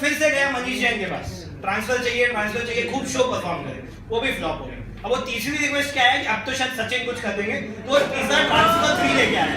फिर से गया मनीष जैन के पास, ट्रांसफर चाहिए, खूब शो परफॉर्म करे, वो भी फ्लॉप हो गया। अब वो तीसरी रिक्वेस्ट क्या है कि अब तो शायद सचिन कुछ कर देंगे, तो तीसरा ट्रांसफर 3 लेके आया।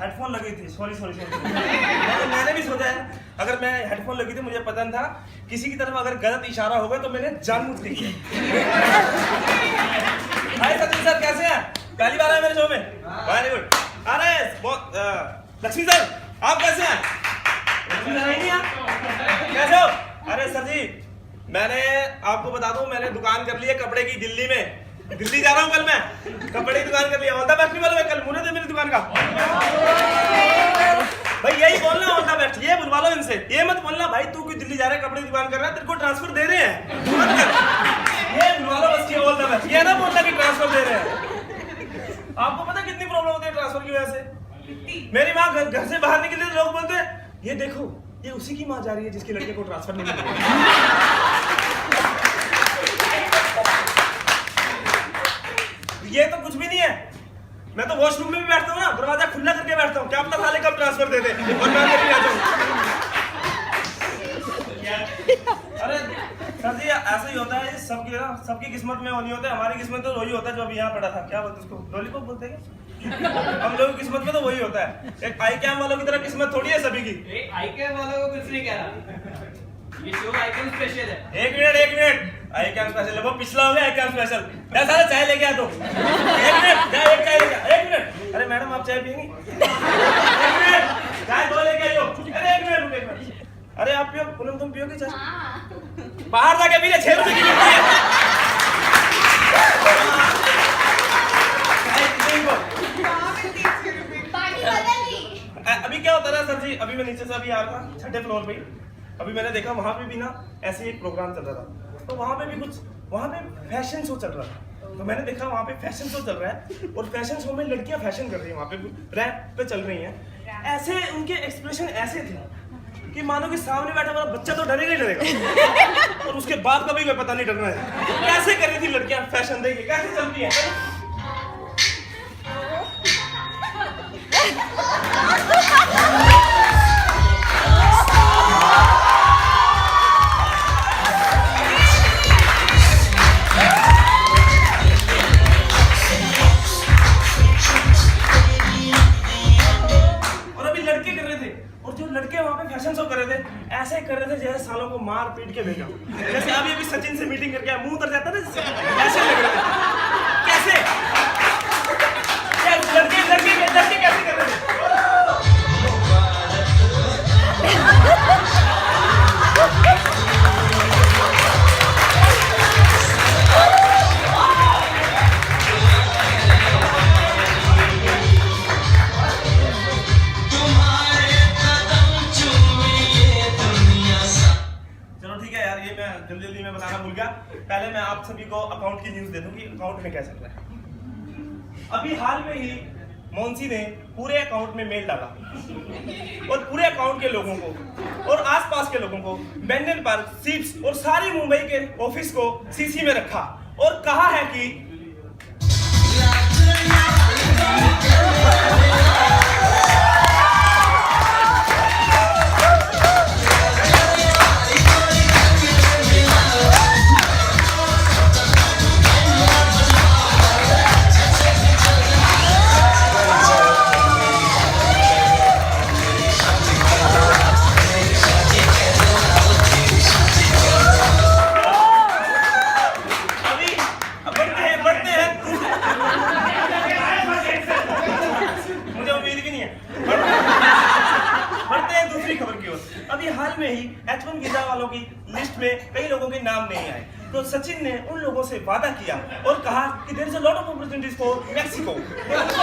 हेडफोन लगी थी, सॉरी मैंने भी सोचा है, अगर मैं हेडफोन लगी थी मुझे पता था किसी की तरफ अगर गलत इशारा होगा तो मैंने जानबूझ के किया। हाय सचिन सर, कैसे हैं? पहली बार आए मेरे शो में, वेरी गुड। अरे लक्ष्मी सर, आप कैसे हैं? लक्ष्मी सर नहीं हैं? कैसे हो? अरे सर जी, मैंने आपको बता दूं, मैंने दुकान कर ली है कपड़े की दिल्ली में, दिल्ली जा रहा हूँ कल मैं, कपड़े की दुकान कर लिया। ऑल द बेस्ट नहीं बोलोगे कल, मुझे दे मेरी दुकान का भाई, यही बोलना ऑल द बेस्ट, ये बुलवा लो इनसे, ये मत बोलना भाई तू क्यों दिल्ली जा रहा है कपड़े की दुकान कर रहा है, तेरे को ट्रांसफर दे रहे हैं, ये बुलवा लो बस, ये ऑल द बेस्ट, ये ना बोलना कि ट्रांसफर दे रहे हैं। आपको पता कितनी प्रॉब्लम होती है ट्रांसफर की वजह से? मेरी माँ घर से बाहर निकलते तो लोग बोलते हैं ये देखो ये उसी की माँ जा रही है जिसके लड़के को ट्रांसफर नहीं मिल रहा। ये तो कुछ भी नहीं है, मैं तो वॉशरूम में भी बैठता हूँ ना, दरवाजा खुला करके बैठता हूँ, क्या पता साले कब ट्रांसफर दे दे और मैं नहीं आ जाऊँ। अरे सर जी ऐसा ही होता है, सबकी किस्मत में वो नहीं होता है, हमारी किस्मत तो वही होता है जो अभी यहाँ पड़ा था, क्या बोलते उसको, लॉलीपॉप बोलते हैं। हम लोगों की किस्मत में तो वही होता है, एक आई कैम वालों की तरह किस्मत थोड़ी है सभी की। आई कैम वालों को कुछ नहीं कह रहा, ये शो आई कैम स्पेशल है। एक मिनट, आई कैम स्पेशल है, वो पिछला हो गया आई कैम स्पेशल। क्या सारा चाय लेके आ दो, एक मिनट, एक चाय लेके आ, एक मिनट। अरे मैडम आप चाय पियेंगी? एक मिनट, चाय दो लेके आइयो। अरे एक मिनट, अरे आप पियो, पूनम तुम पियोगी चाय? बाहर जाके पी ले, 6 रुपए की मिलती है। अभी क्या होता है सर जी, अभी मैं नीचे से अभी आ रहा था 6ठे फ्लोर पे, अभी मैंने देखा वहां पे भी ना ऐसे ही एक प्रोग्राम चल रहा था, तो वहां पे भी कुछ, वहां पे फैशन शो चल रहा था, तो मैंने देखा वहां पे फैशन शो चल रहा है और फैशन शो में लड़कियां फैशन कर रही हैं, वहां पे रैप पे चल रही हैं, ऐसे उनके एक्सप्रेशन ऐसे थे कि मानो कि सामने बैठा वाला बच्चा तो डरेगा ही डरेगा और उसके बाप का भी कोई पता नहीं डरना है। कैसे कर रही थी लड़कियां फैशन, देखिए कैसे चलती है। जैसे सालों को मार पीट के भेजा। जैसे अभी अभी सचिन से मीटिंग करके आया, मुंह उतर जाता ना जिससे, ऐसे लग रहे थे। कैसे लड़के कैसे कर रहे थे? जल्दी मैं बताना भूल गया। पहले मैं आप सभी को अकाउंट की न्यूज़ दे दूं कि अकाउंट में क्या चल रहा है। अभी हाल में ही मोन्सी ने पूरे अकाउंट में मेल डाला और पूरे अकाउंट के लोगों को और आसपास के लोगों को बेंडन पार्क, सीप्स और सारी मुंबई के ऑफिस को सीसी में रखा और कहा है कि अभी हाल में ही H1 वीजा वालों की लिस्ट में कई लोगों के नाम नहीं आए, तो सचिन ने उन लोगों से वादा किया और कहा कि there is a lot of opportunities for Mexico.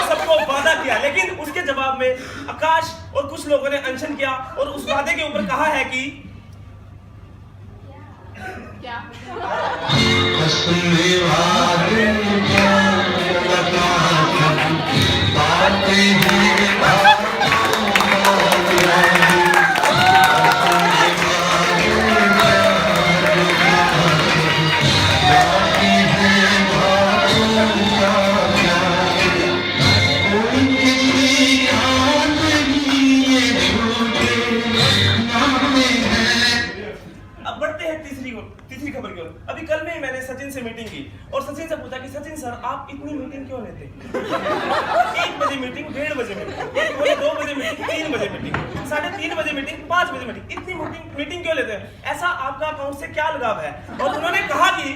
सबको वादा किया, लेकिन उसके जवाब में आकाश और कुछ लोगों ने अनशन किया और उस वादे के ऊपर कहा है कि क्या तीसरी खबर की ओर। अभी कल में ही मैंने सचिन से मीटिंग की और सचिन से पूछा कि सचिन सर आप इतनी मीटिंग क्यों लेते? 1 बजे मीटिंग, 1:30 बजे मीटिंग, 2 बजे मीटिंग, 3 बजे मीटिंग, 3:30 बजे मीटिंग, 5 बजे मीटिंग, इतनी मीटिंग क्यों लेते हैं? ऐसा आपका अकाउंट से क्या लगाव है? और उन्होंने कहा कि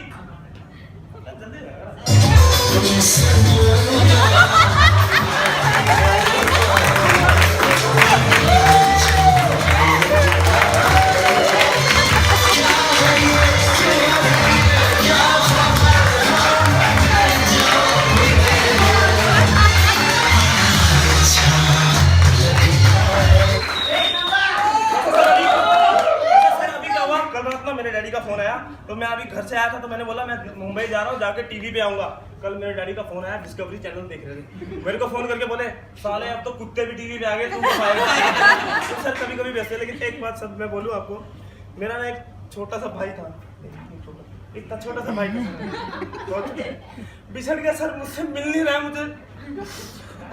मेरे डैडी का फोन आया, तो मैं अभी घर से आया था तो मैंने बोला मैं मुंबई जा रहा हूँ, जाके टीवी पे आऊंगा। कल मेरे डैडी का फोन आया, डिस्कवरी चैनल देख रहे थे, मेरे को फोन करके बोले साले अब तो कुत्ते भी टीवी पे आ गए, तुम तो पाएगा। तो सर कभी कभी वैसे, लेकिन एक बात सब मैं बोलूँ आपको, मेरा ना एक छोटा सा भाई था, इतना छोटा सा भाई था, बिछड़ गया सर, मुझसे मिल नहीं रहा है, मुझे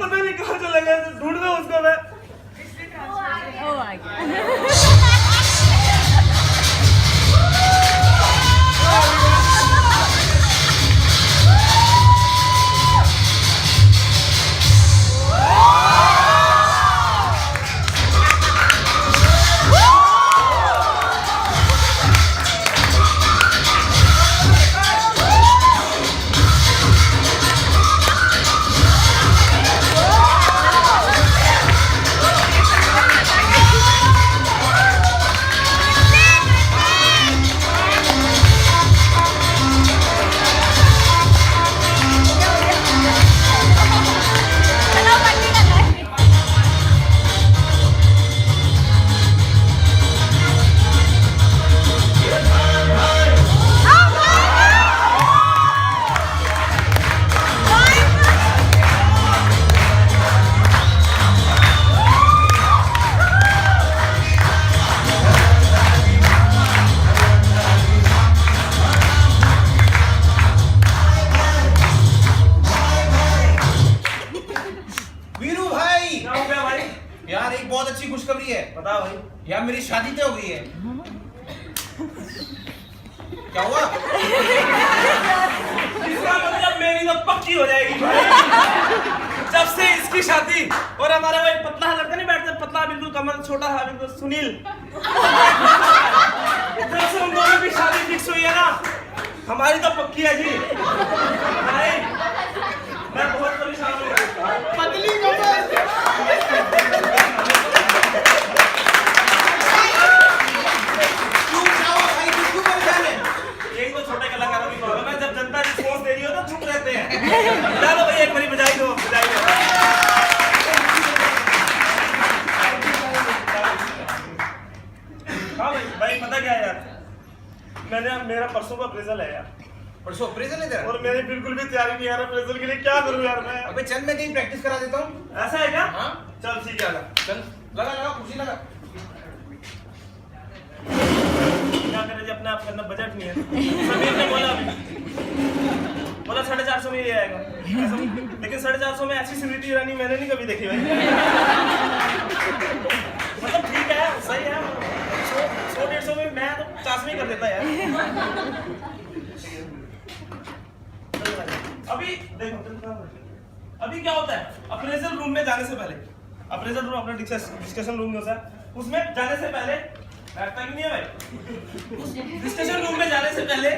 पता नहीं कहाँ चला गया, ढूंढ रहा हूँ उसको मैं। यार एक बहुत अच्छी खुशखबरी है। बताओ भाई। यार मेरी शादी तो हो गई है। क्या हुआ? इसका मतलब मेरी तो पक्की हो जाएगी भाई। जब से इसकी शादी और हमारे वही पतला लड़का नहीं बैठते, पतला बिल्कुल कमर छोटा है बिल्कुल, सुनील हमारी तो पक्की है जी। नहीं, मैं बहुत परेशान हूँ। पतली कमर। यही तो छोटे कलाकारों की प्रॉब्लम है, जब जनता रिस्पॉन्स दे रही हो तो चुप रहते हैं। चलो भाई एक बारी बजाई दो, बजाई दो। हाँ भाई पता क्या है यार, मेरा परसों का अप्रेजल है यार। परसों अप्रेजल है तेरा? और मेरी बिल्कुल भी तैयारी नहीं यार अप्रेजल के लिए, क्या करूं यार मैं? अबे चल मैं कहीं प्रैक्टिस करा देता हूँ। ऐसा है क्या? हाँ चल ठीक है, चल लगा लगा कुर्सी लगा। क्या करें जी, अपने आप करना बजट नहीं है। समीर ने बोला 450 में ये आएगा ऐसा, लेकिन 450 में ऐसी स्मृति ईरानी मैंने नहीं कभी देखी भाई। मतलब ठीक है, सही है, 100-150 में मैं तो 50 में कर देता यार। अभी देखो अभी क्या होता है, अप्रेजल रूम में जाने से पहले, अप्रेजल रूम अपना डिस्कशन रूम में होता है, उसमें जाने से पहले बैठता क्यों नहीं है भाई? उस डिस्कशन रूम में जाने से पहले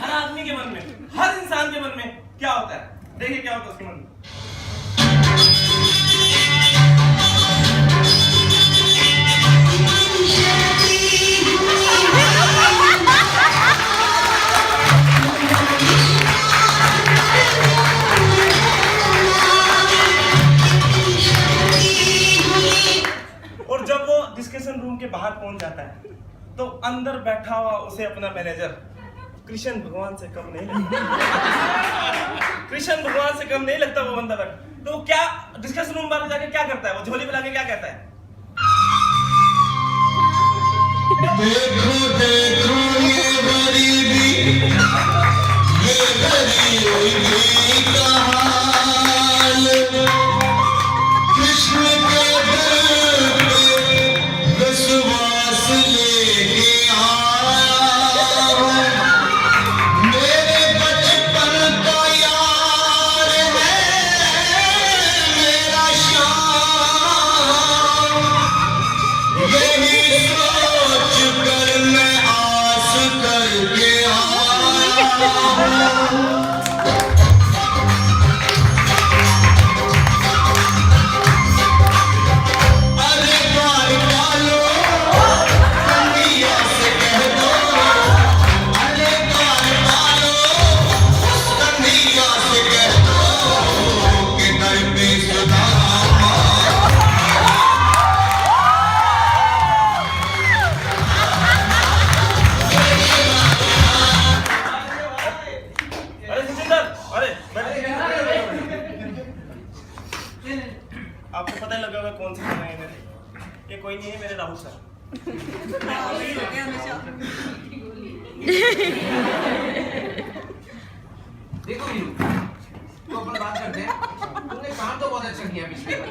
हर आदमी के मन में, हर इंसान के मन में क्या होता है, देखिए क्या होता है उसके मन में। और जब वो डिस्कशन रूम के बाहर पहुंच जाता है तो अंदर बैठा हुआ उसे अपना मैनेजर कृष्ण भगवान से कम नहीं लगता। कृष्ण भगवान से कम नहीं लगता वो बंदा बैठ, तो वो क्या डिस्कशन रूम बाहर जाके क्या करता है, वो झोली बुला के क्या कहता है? देखो देखो ये गरीबी, ये गरीबी का हाल, कृष्ण के दर पे विश्वास लेके आया हूँ, मेरे बचपन का यार है मेरा श्याम, यही सोच कर मैं आस करके आया हूँ। अरे बार डालो कन्हैया से कह दो, अरे बार डालो कन्हैया से कह दो कि दर पे सुदामा। अरे सुचिंदर, अरे आपको पता ही लगा होगा कौन सी फिल्म है ये कोई नहीं है, मेरे राहुल सर। देखो वीरू, तो अपन बात करते हैं। तुमने काम तो बहुत अच्छा किया पिछले बार।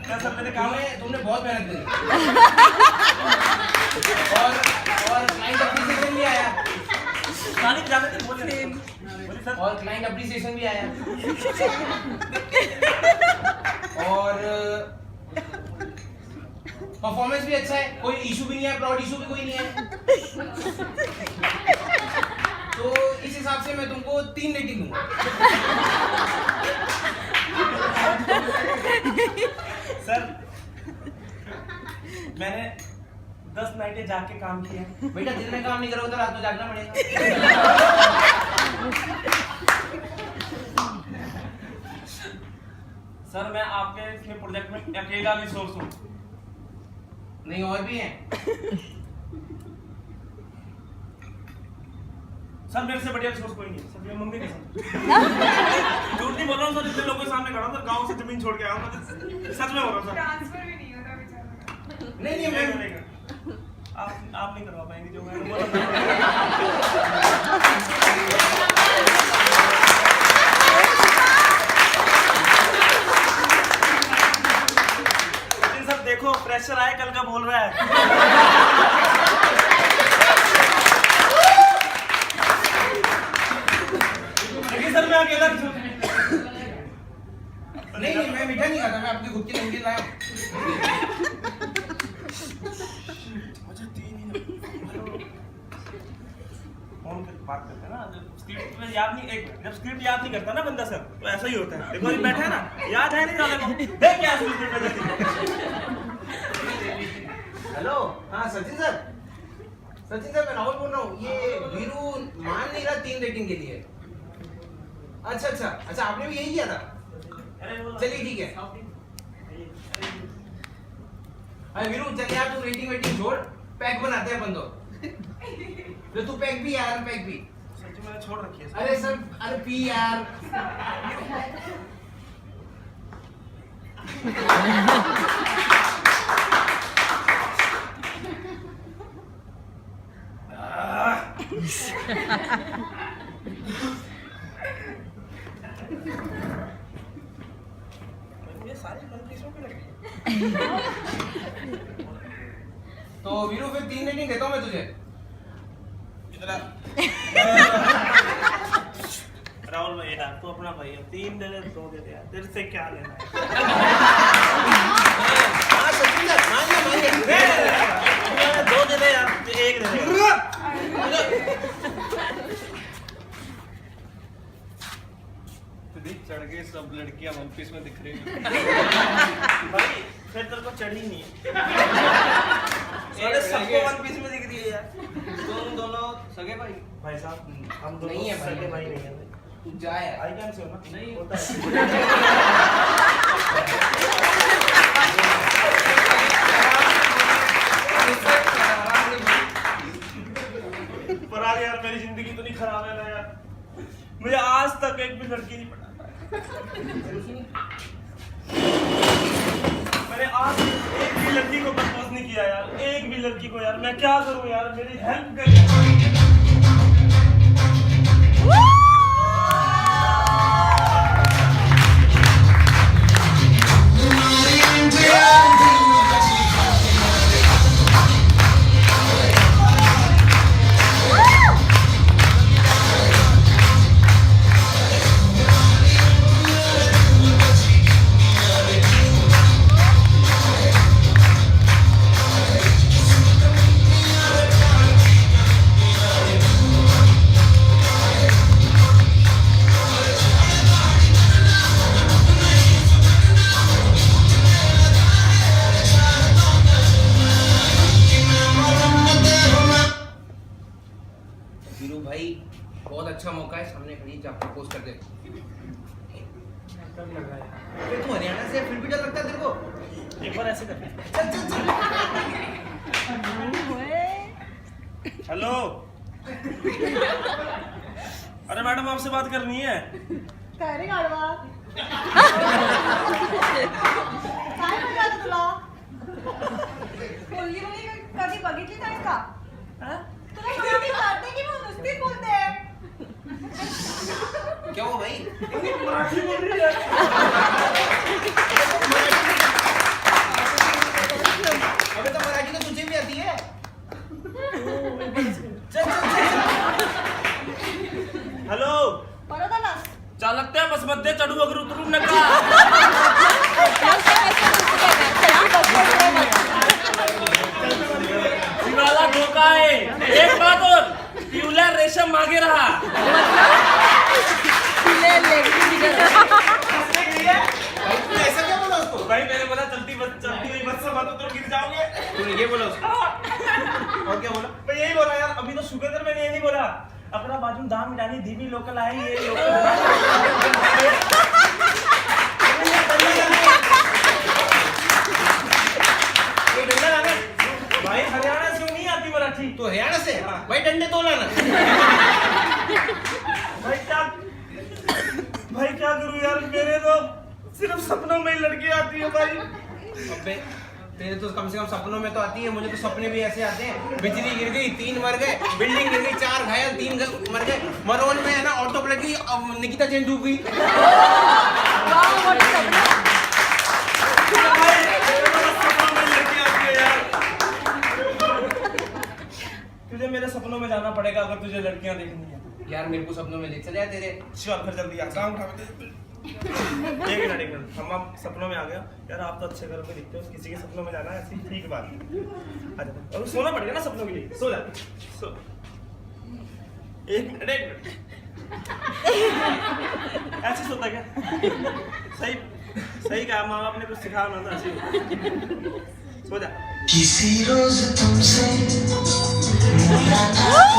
क्या सर मैंने काम है? तुमने बहुत मेहनत करी और क्लाइंट अप्रिसिएशन भी आया। गाने जाने थे बोलिए सर। और क्लाइंट अप्रिसिएशन भी आया और परफॉर्मेंस भी अच्छा है, कोई इशू भी नहीं है, प्राउड इशू भी कोई नहीं है। तो इस हिसाब से मैं तुमको 3 रेटिंग दूंगा। सर मैंने 10 नाइटें जाग के काम किया। बेटा दिन में काम नहीं करोगे तो रात में जागना पड़ेगा। सर मैं आपके इसमें प्रोजेक्ट में अकेला रिसोर्स हूँ। नहीं और भी हैं। सर मेरे से बढ़िया रिसोर्स कोई नहीं है सर, मेरी मम्मी के साथ। झूठ नहीं बोल रहा हूँ सर, जितने लोगों के सामने खड़ा हूँ सर, गांव से जमीन छोड़ के आया हूँ, सच में बोल रहा हूँ सर। ट्रांसफर भी नहीं होता बेचारा। नहीं नहीं मैं आप नहीं करवा पाएंगे जो मैंने बोला। सर देखो प्रेशर आए कल का बोल रहा है। लेकिन सर मैं अकेला नहीं मैं मीठा नहीं खाता, मैं अपनी खुद की नमकीन लाया हूँ। मुझे 3 ही स्क्रिप्ट में याद नहीं, जब स्क्रिप्ट याद नहीं करता ना बंदा सर, तो ऐसा ही होता है। देखो अभी बैठा है ना, याद है नहीं साले को, देख क्या स्क्रिप्ट में जाती है। हेलो, हाँ सचिन सर मैं राहुल बोल रहा हूँ। ये वीरू मान नहीं रहा 3 रेटिंग के लिए। अच्छा आपने भी यही किया था। चलिए ठीक है। अरे वीरू चल यार, तू रेटिंग वेटिंग छोड़, पैक बनाते हैं बंदो। तो तू पैक भी यार, पैक भी। सच मैंने छोड़ रखी है। अरे सर, अरे पी यार। ये सारी कंपनीजों पे लगी है। तो वीरू फिर 3 रेटिंग देता हूँ मैं तुझे। राहुल भाई यार, तू अपना भाई है, 3 दे दे, 2 दे दे यार, तेरे से क्या लेना है। हाँ सचिन सर, मान लिया। 2 दे दे यार, 1 दे दे। चढ़ के सब लड़कियां वन पीस में दिख रही हैं। भाई फिर तेरे को चढ़ी नहीं है। सारे सबको वन पीस में दिख रही है यार। तुम दोनों सगे भाई? भाई साहब हम दोनों नहीं है भाई। सगे भाई नहीं है। तू जा यार। आई कैन से हो ना? नहीं होता है। पर आगे यार मेरी जिंदगी तो नहीं खराब है ना यार। मुझे आज तक एक भी लड़की नहीं पटा। मैंने आज एक भी लड़की को प्रपोज नहीं किया यार, एक भी लड़की को यार। मैं क्या करूं यार, मेरी हेल्प करिए। वीरू भाई बहुत अच्छा मौका है, सामने खड़ी जा प्रपोज कर दे। अरे तू हरियाणा से, फिर भी डर लगता है तेरे को? एक बार ऐसे करते हैं। चल। हेलो। अरे मैडम आपसे बात करनी है। काय रे गाढवा? काय म्हणाला तुला? मुलगी कधी बघितली नाहीस का? तुला मराठी कळते की मग नुसतीच बोलते? क्या हुआ भाई? मराठी बोल रही है। अबे तो मराठी तो तुझे भी आती है। चल। हेलो परत आलास? चालकत्या बस मध्ये चढू वगैरे उतरू नका. जीवाला धोका आहे. एक बात और पिवल्या रेशम मागे रहा. भाई तूने ऐसा क्या बोला उसको? भाई मैंने बोला चलती हुई बस से मत उतरो, गिर जाओगे. तूने ये बोला उसको? और क्या बोला? मैं यही बोला यार, अभी तो शुगर मैंने ये नहीं बोला. अपना बाजू दाम मिटानी धीमी लोकल आहे ये लोकल. ये डंडा लाना। भाई हरियाणा से नहीं आती मराठी. तो हरियाणा से? भाई डंडे तो लाना। भाई क्या करूं यार, मेरे तो सिर्फ सपनों में ही लड़की आती है भाई. अबे तेरे तो कम से कम सपनों में तो आती है, मुझे तो सपने भी ऐसे आते हैं. बिजली गिर गई 3 मर गए, बिल्डिंग गिर गई 4 घायल 3 मर गए, मरोन में है ना ऑटो पलट गई, निकिता जैन डूब गई. तुझे मेरे सपनों में जाना पड़ेगा अगर तुझे लड़कियां देखनी है. यार मेरे को सपनों में ले चले तेरे. चल फिर जल्दी आ. काम उठा. एक मिनट हम आप सपनों में आ गया यार. आप तो अच्छे घर में दिखते हो, किसी के सपनों में जाना है ऐसी ठीक बात. अच्छा अब सोना पड़ेगा ना सपनों के लिए. सो जा सो. एक मिनट ऐसे सोता क्या? सही सही कहा, माँ बाप ने कुछ सिखाया ना तो ऐसे ही होता। सो जा। किसी रोज तुमसे मुलाकात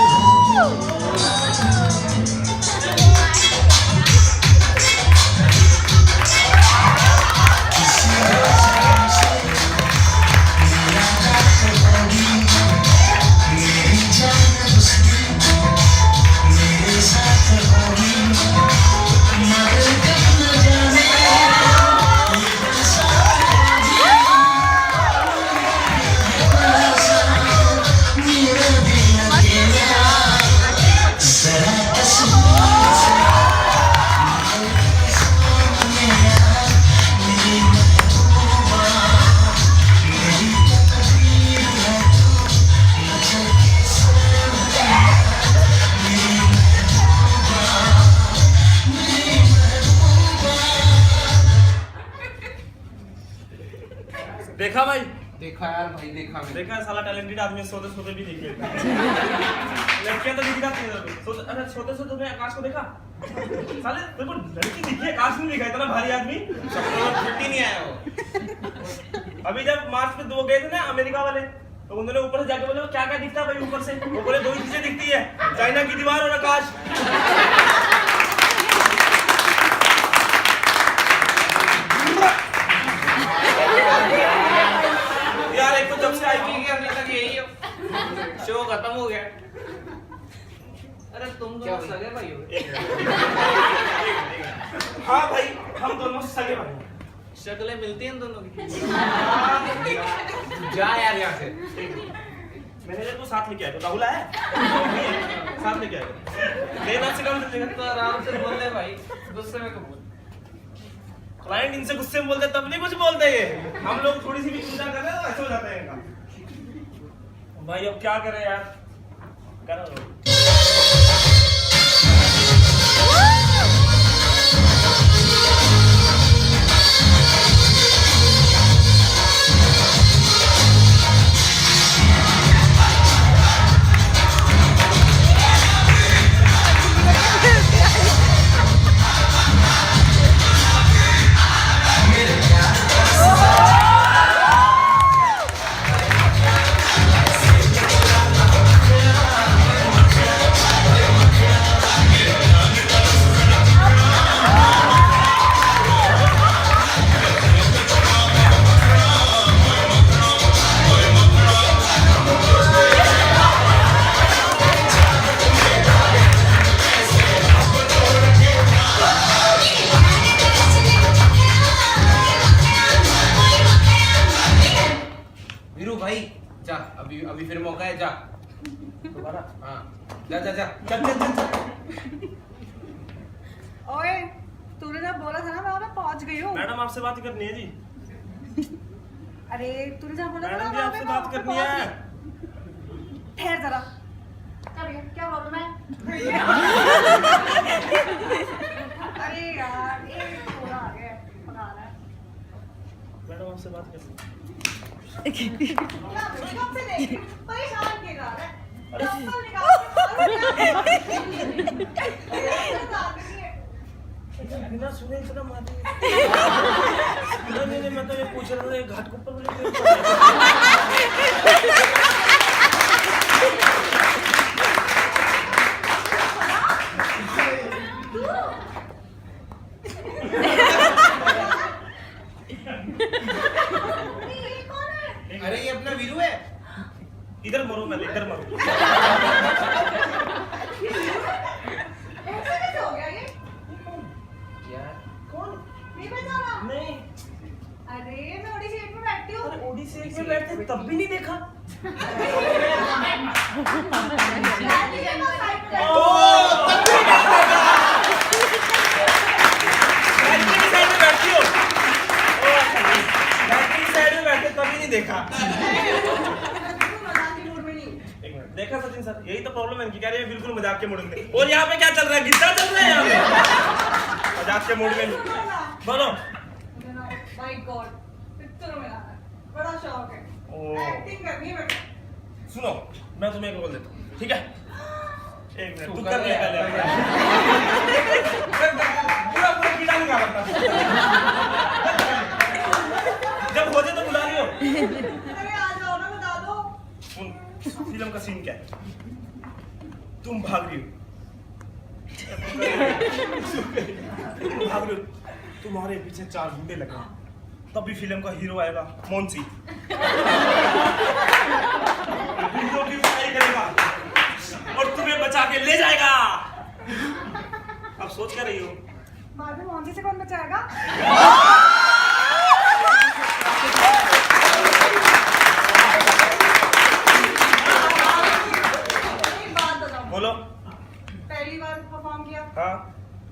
देखा भाई? देखा यार भाई, देखा मैंने। देखा है, साला टैलेंटेड आदमी सोते सोते भी देखिए। लड़कियां तो दिखती है। अरे सोते सोते तुमने आकाश को देखा? साले बिल्कुल लड़की दिखी है, आकाश नहीं दिखा, इतना भारी आदमी। छुट्टी नहीं आया वो। अभी जब मार्च पे दो गए थे ना अमेरिका वाले, तो उन्होंने ऊपर से जाके बोला क्या क्या दिखता है भाई ऊपर से? वो बोले दो ही चीजें दिखती है, चाइना की दीवार और आकाश। यार एक तो जब से आईपी के अभी तक यही हो, शो खत्म हो गया। अरे तुम क्या दोनों भाई? सगे भाई हो? हाँ भाई, हम दोनों सगे भाई हैं। शक्लें मिलती हैं दोनों की? जा यार यहाँ से। मैंने तो साथ लेके आया, तो राहुल आया साथ लेके आया। लेना से कम चलेगा तो आराम से बोल ले भाई, गुस्से में कब बोल। क्लाइंट इनसे गुस्से में बोलते तब नहीं कुछ बोलते ये। हम लोग थोड़ी सी भी चिंता कर रहे हैं तो ऐसे हो जाता है इनका। भाई अब क्या करें यार, करो। वीरू भाई जा, अभी अभी फिर मौका है, जा। दोबारा? हाँ, जा जा जा। चल चल चल चल। ओए, तूने जब बोला था ना मैं वहाँ पे पहुँच गई हूँ। मैडम आपसे बात करनी है जी। अरे तूने जब बोला था ना मैडम जी वहाँ आपसे पे बात करनी है। ठहर जरा। क्या भैया, क्या प्रॉब्लम है? अरे यार, ये थोड़ा आ गया, पका रहा है। मैडम आपसे बात करनी है। क्या भाई, कब से देख, परेशान किए जा रहा है। चप्पल निकाल के बिना सुने इतना मार नहीं मैं तो ये पूछ रहा था घाट के ऊपर अरे ये अपना वीरू है। इधर मरो, मैं इधर मरो। ऐसे कैसे हो गया ये? यार कौन? नहीं पहचाना? नहीं, अरे मैं ओडिसी 8 में बैठती हूँ। अरे ओडिसी एक में बैठते तब भी नहीं देखा। देखा देखा सचिन सर, यही तो प्रॉब्लम है इनकी, कह रहे हैं बिल्कुल मजाक के मूड में। और यहाँ पे क्या चल रहा है, गिद्दा चल रहा है यहाँ पे मजाक के मूड में। बोलो। माय गॉड, पिक्चरों में आना बड़ा शौक है, एक्टिंग करनी है बेटा। सुनो, मैं तुम्हें एक रोल देता हूँ, ठीक है? एक मिनट तू कर ले पहले पूरा पूरा कीड़ा निकाल अपना जब हो जाए तो बुला लियो अरे आ जाओ ना, बता दो। सुन फिल्म का सीन क्या है तुम भाग रही हो तुम भाग रही हो तुम्हारे पीछे 4 गुंडे लगे हैं। तब भी फिल्म का हीरो आएगा मोंसी गुंडों की बुराई करेगा और तुम्हें बचा के ले जाएगा। अब सोच क्या रही हो बाद में मोंटी से कौन बचाएगा? एक बात बताओ। बोलो। पहली बार परफॉर्म किया हाँ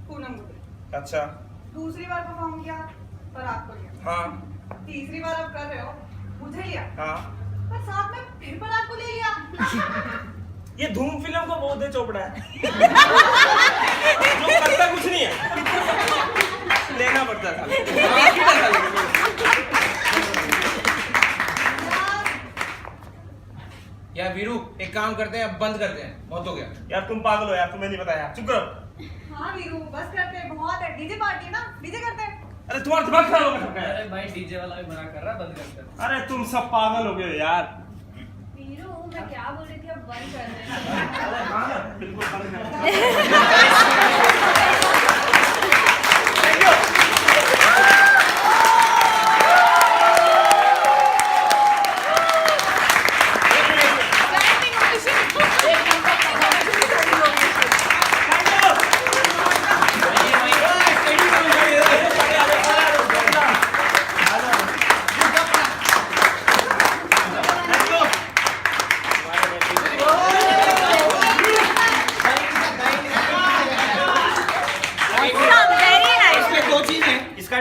पूनम गुप्ता, अच्छा दूसरी बार परफॉर्म किया पराग को लिया, हाँ तीसरी बार अब कर रहे हो मुझे लिया, हाँ पर साथ में फिर पराग को ले लिया। ये धूम फिल्म को बहुत दे चोपड़ा है जो करता कुछ नहीं है लेना पड़ता था। यार वीरू एक काम करते हैं, अब बंद करते हैं, बहुत हो गया। यार तुम पागल हो यार, तुम्हें नहीं बताया। चुप करो। हाँ वीरू बस करते हैं, बहुत है। डीजे पार्टी है ना, डीजे करते हैं। अरे तुम्हारा दिमाग खराब हो गया सबका। अरे भाई डीजे वाला भी मना कर रहा है, बंद करते हैं। अरे तुम सब पागल हो गए यार। वीरू मैं क्या बोल रही थी, अब बंद कर देना। बिल्कुल बंद कर।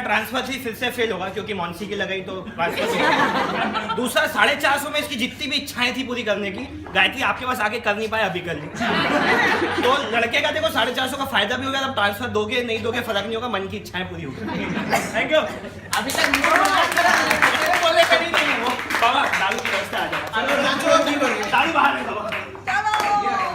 ट्रांसफर थी फिर से फेल होगा क्योंकि मॉन्सी की लगाई तो ट्रांसफर। दूसरा 450 में इसकी जितनी भी इच्छाएं थी पूरी करने की, गायत्री आपके पास आके कर नहीं पाए, अभी कर ली। तो लड़के का देखो 450 का फायदा भी हो गया, अब ट्रांसफर दोगे नहीं दोगे फर्क नहीं होगा, मन की इच्छाएं पूरी हो गई। Thank you. अभी तक बोले कभी नहीं है वो। बाबा दारू की व्यवस्था आ जाएगा, दारू बाहर है बाबा।